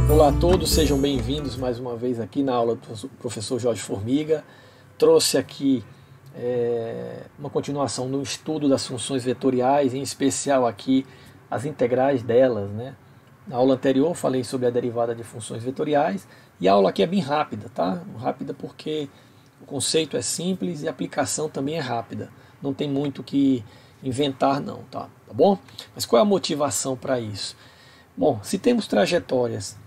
Olá a todos, sejam bem-vindos mais uma vez aqui na aula do professor Jorge Formiga. Trouxe aqui uma continuação no estudo das funções vetoriais, em especial aqui as integrais delas, né? Na aula anterior eu falei sobre a derivada de funções vetoriais e a aula aqui é bem rápida, tá? Rápida porque o conceito é simples e a aplicação também é rápida. Não tem muito o que inventar não, tá bom? Mas qual é a motivação para isso? Bom, se temos trajetórias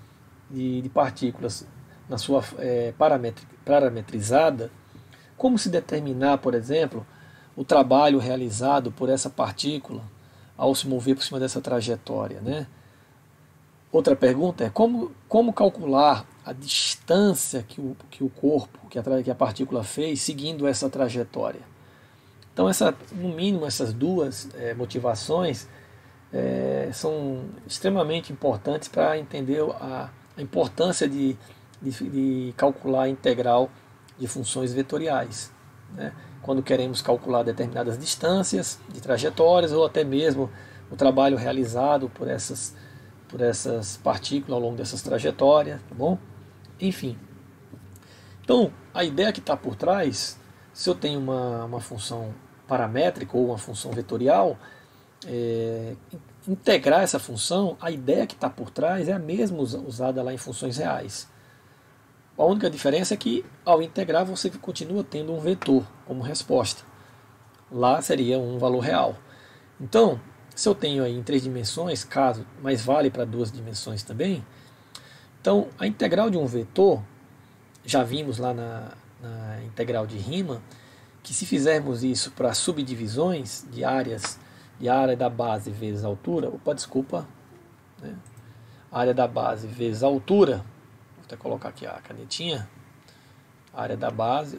de partículas na sua parametrizada, como se determinar, por exemplo, o trabalho realizado por essa partícula ao se mover por cima dessa trajetória, né? Outra pergunta é como calcular a distância que o corpo, que a partícula fez seguindo essa trajetória. Então, no mínimo, essas duas motivações são extremamente importantes para entender a importância de calcular a integral de funções vetoriais, né? Quando queremos calcular determinadas distâncias de trajetórias ou até mesmo o trabalho realizado por essas partículas ao longo dessas trajetórias, tá bom? Enfim. Então, a ideia que está por trás, se eu tenho uma função paramétrica ou uma função vetorial, integrar essa função, a ideia que está por trás é a mesma usada lá em funções reais. A única diferença é que ao integrar você continua tendo um vetor como resposta. Lá seria um valor real. Então, se eu tenho aí em 3 dimensões, mas vale para 2 dimensões também, então a integral de um vetor, já vimos lá na integral de Riemann, que se fizermos isso para subdivisões de áreas, de área da base vezes a altura, né? Área da base vezes a altura, vou até colocar aqui a canetinha, área da base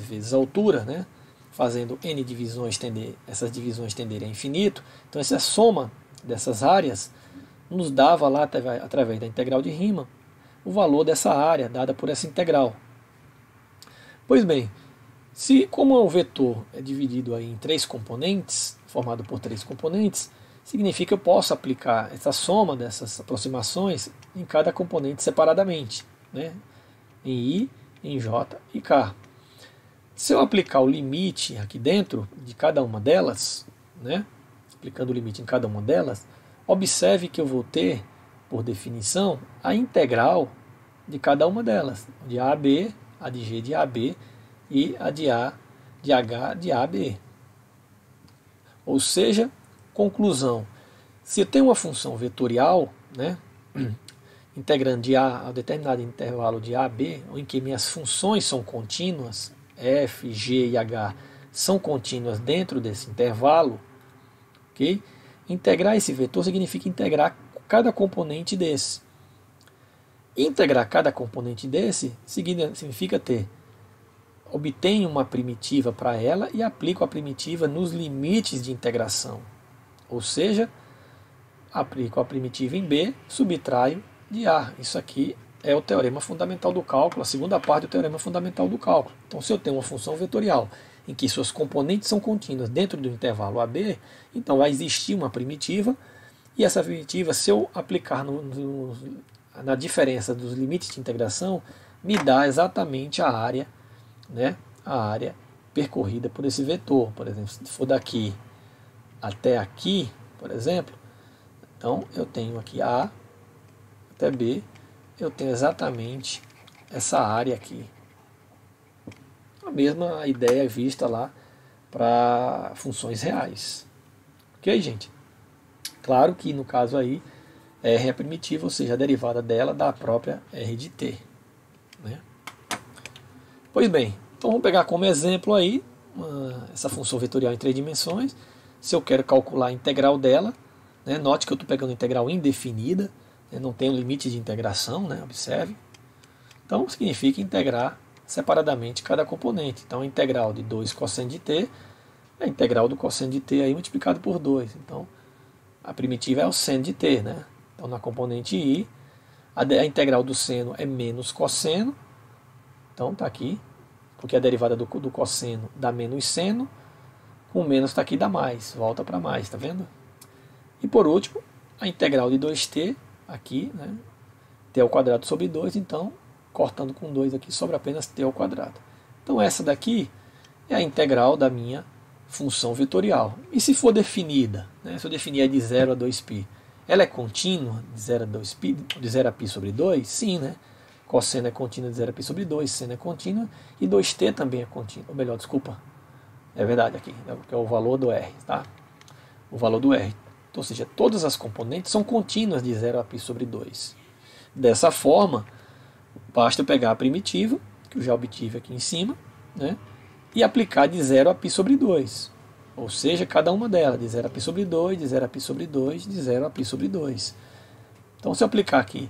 vezes a altura, né? Fazendo n divisões, essas divisões tenderem a infinito, então essa soma dessas áreas nos dava lá, através da integral de Riemann, o valor dessa área dada por essa integral. Pois bem, como o vetor é dividido aí em 3 componentes, formado por 3 componentes, significa que eu posso aplicar essa soma dessas aproximações em cada componente separadamente, né? Em I, em J e K. Se eu aplicar o limite aqui dentro de cada uma delas, né? Aplicando o limite em cada uma delas, observe que eu vou ter, por definição, a integral de cada uma delas, de A a B, a de G de A a B, e a de A, de H, de A a B. Ou seja, conclusão, se eu tenho uma função vetorial, né, integrando de A a determinado intervalo de A a B, em que minhas funções são contínuas, F, G e H são contínuas dentro desse intervalo, ok? Integrar esse vetor significa integrar cada componente desse. Integrar cada componente desse significa obtenho uma primitiva para ela e aplico a primitiva nos limites de integração. Ou seja, aplico a primitiva em B, subtraio de A. Isso aqui é o teorema fundamental do cálculo, a segunda parte do teorema fundamental do cálculo. Então, se eu tenho uma função vetorial em que suas componentes são contínuas dentro do intervalo AB, então vai existir uma primitiva, e essa primitiva, se eu aplicar na diferença dos limites de integração, me dá exatamente a área, né, a área percorrida por esse vetor. Por exemplo, se for daqui até aqui, por exemplo, então eu tenho aqui A até B, eu tenho exatamente essa área aqui. A mesma ideia vista lá para funções reais. Ok, gente? Claro que no caso aí, R é primitiva, ou seja, a derivada dela da própria R de T, né? Pois bem, então vamos pegar como exemplo aí essa função vetorial em 3 dimensões. Se eu quero calcular a integral dela, né, note que eu estou pegando integral indefinida, né, não tem um limite de integração, né, observe. Então significa integrar separadamente cada componente. Então a integral de 2 cosseno de t é a integral do cosseno de t aí multiplicado por 2. Então a primitiva é o seno de t, né? Então na componente i, a integral do seno é menos cosseno. Então está aqui, porque a derivada do cosseno dá menos seno, com menos está aqui dá mais, volta para mais, tá vendo? E por último, a integral de 2t, aqui, né? t ao quadrado sobre 2, então, cortando com 2 aqui, sobra apenas t ao quadrado. Então essa daqui é a integral da minha função vetorial. E se for definida, né? Se eu definir a de 0 a 2π, ela é contínua de 0 a 2π, de 0 a π sobre 2? Sim, né? Cosseno é contínua de 0 a π sobre 2, seno é contínua, e 2t também é contínua. Ou melhor, desculpa, é verdade aqui, né? Que é o valor do r, tá? O valor do r. Ou seja, todas as componentes são contínuas de 0 a π sobre 2. Dessa forma, basta eu pegar a primitiva, que eu já obtive aqui em cima, né? E aplicar de 0 a π sobre 2. Ou seja, cada uma delas, de 0 a π sobre 2, de 0 a π sobre 2, de 0 a π sobre 2. Então, se eu aplicar aqui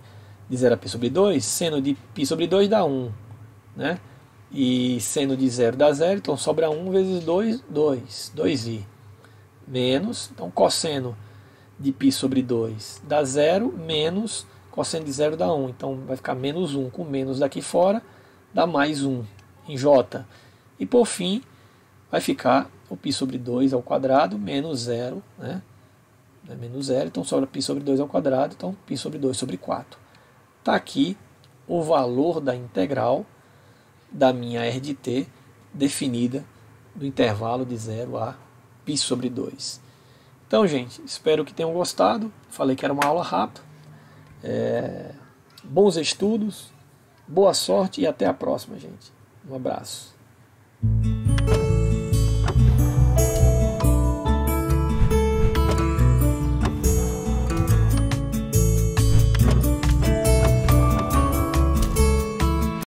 de 0 a π sobre 2, seno de π sobre 2 dá 1, né? E seno de 0 dá 0, então sobra 1 vezes 2, 2i. Menos, então cosseno de π sobre 2 dá 0, menos cosseno de 0 dá 1. Então vai ficar menos 1, com menos daqui fora, dá mais 1 em j. E por fim, vai ficar o π sobre 2 ao quadrado, menos 0, né? Menos 0, então sobra π sobre 2 ao quadrado, então π sobre 2 sobre 4. Está aqui o valor da integral da minha r de t definida do intervalo de 0 a π sobre 2. Então, gente, espero que tenham gostado. Falei que era uma aula rápida. Bons estudos, boa sorte e até a próxima, gente. Um abraço.